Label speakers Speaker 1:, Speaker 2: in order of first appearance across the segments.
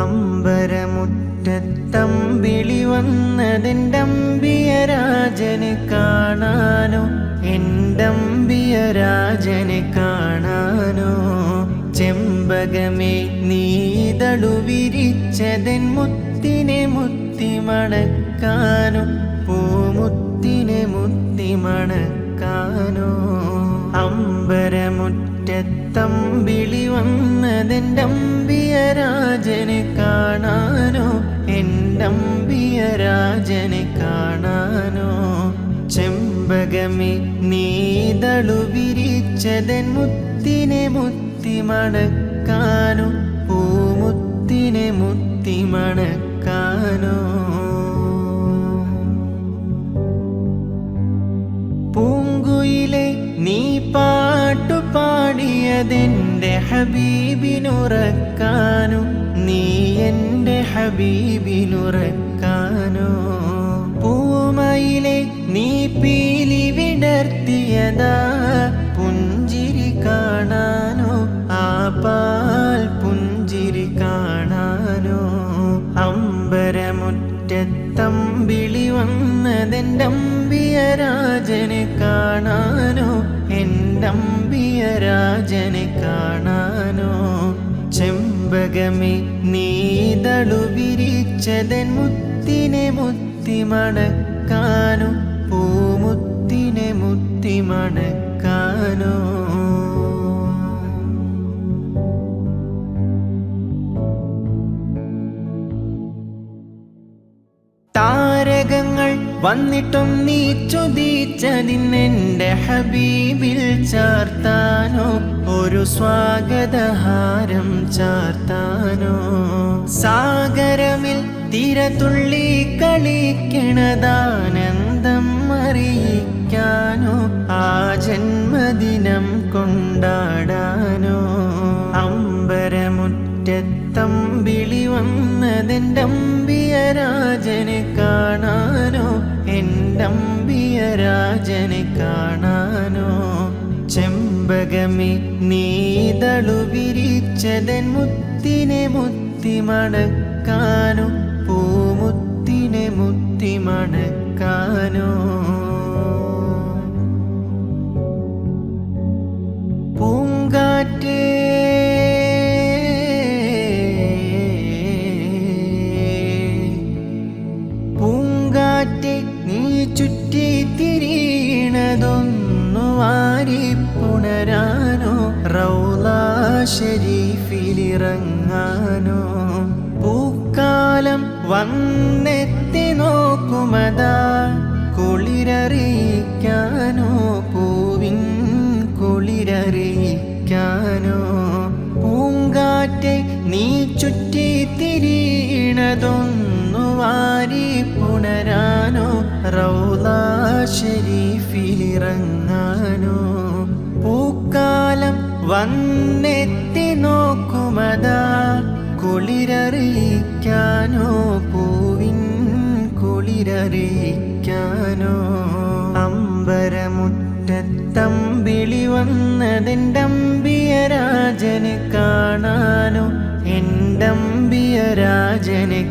Speaker 1: അമ്പരമുറ്റത്തമ്പിളി വന്നതെൻ്റമ്പിയരാജനെ കാണാനോ, എൻ്റമ്പിയരാജനെ കാണാനോ. ചെമ്പകമേ നീതളു വിരിച്ചതെൻ മുത്തിനെ മുത്തി മണക്കാനോ, പൂമുത്തിനെ മുത്തി മണക്കാനോ. അമ്പരമുറ്റത്തമ്പിളി വന്നതെൻ്റമ്പിയരാജനെ കാണാനോ, എൻ്റമ്പിയരാജനെ കാണാനോ. ചെമ്പകമേ നീതളു വിരിച്ചതെൻ മുത്തിനെ മുത്തി മണക്കാനോ, പൂമുത്തിനെ മുത്തി മണക്കാനോ. പൂങ്കുയിലെ നീ പാട്ടു പാടിയതെൻ്റെ ഹബീബിനുറക്കാനോ, നീ എൻ്റെ ഹബീബിനുറക്കാനോ. പൂമയിലെ നീ പീലി വിടർത്തിയതാ പുഞ്ചിരി കാണാനോ, ആ പാൽ പുഞ്ചിരി കാണാനോ. അമ്പരമുറ്റത്തമ്പിളി വന്നതെൻ്റമ്പിയരാജനെ കാണാനോ, എൻ്റമ്പിയരാജനെ കാണാനോ. ചെമ്പകമേ നീതളു വിരിച്ചതെൻ മുത്തിനെ മുത്തി മണക്കാനോ, പൂമുത്തിനെ മുത്തി മണക്കാനോ. താരകങ്ങൾ വന്നിട്ടും നീ ചൊതിച്ചതിന്നെൻ്റെ ഹബീബിൽ ചാർത്താനോ, ഒരു സ്വാഗതഹാരം ചാർത്താനോ. സാഗരമിൽ തിരതുള്ളി കളിക്കണതാനന്ദം അറിയിക്കാനോ, ആ ജന്മദിനം കൊണ്ടാടാനോ. അമ്പരമുറ്റത്തമ്പിളി വന്നതെൻ്റമ്പിയരാജനെ കാണാനോ, എൻ്റമ്പിയരാജനെ കാണാനോ. ചെമ്പകമേ നീതളു വിരിച്ചതെൻ മുത്തിനെ മുത്തി മണക്കാനോ, പൂമുത്തിനെ മുത്തി മണക്കാനോ. പൂങ്കാറ്റേ പൂങ്കാറ്റെ നീ ചുറ്റി തിരിയണതൊന്നു വാരിപ്പുണരാനോ, റൗള ശരീഫിലിറങ്ങാനോ. പൂക്കാലം വന്നെത്തി നോക്കുമതാ കുളിരറിയിക്കാനോ, പൂവിൻ കുളിരറിയിക്കാനോ. പൂങ്കാറ്റെ നീ ചുറ്റി തിരിയണതൊന്നു വാരിപ്പുണരാനോ, റൗള ശരീഫിലിറങ്ങാനോ. പൂക്കാലം വന്നെത്തി നോക്കുമതാ കുളിരറിയിക്കാനോ, പൂവിൻ കുളിരറിയിക്കാനോ. അമ്പരമുറ്റത്തമ്പിളി വന്നതെൻ്റമ്പിയരാജനെ കാണാനോ, എൻ്റമ്പിയരാജനെ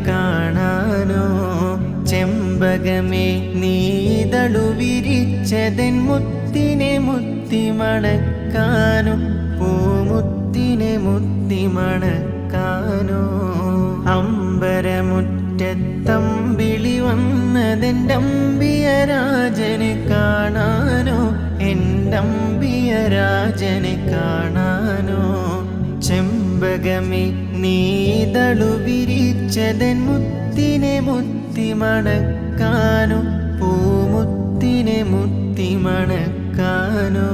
Speaker 1: കാണാനോ. ചെമ്പകമേ നീതളു വിരിച്ചതെൻ മുത്തിനെ മുത്തി മണക്കാനോ, പൂമുത്തിനെ മുത്തി മണക്കാനോ. അമ്പരമുറ്റത്തമ്പിളി വന്നതെൻ്റമ്പിയരാജനെ കാണാനോ, എൻ്റമ്പിയരാജനെ കാണാനോ. ചെമ്പകമേ നീതളു വിരിച്ചതെൻ മുത്തിനെ മുത്തി മണക്കാനോ, പൂമുത്തിനെ മുത്തി മണക്കാനോ.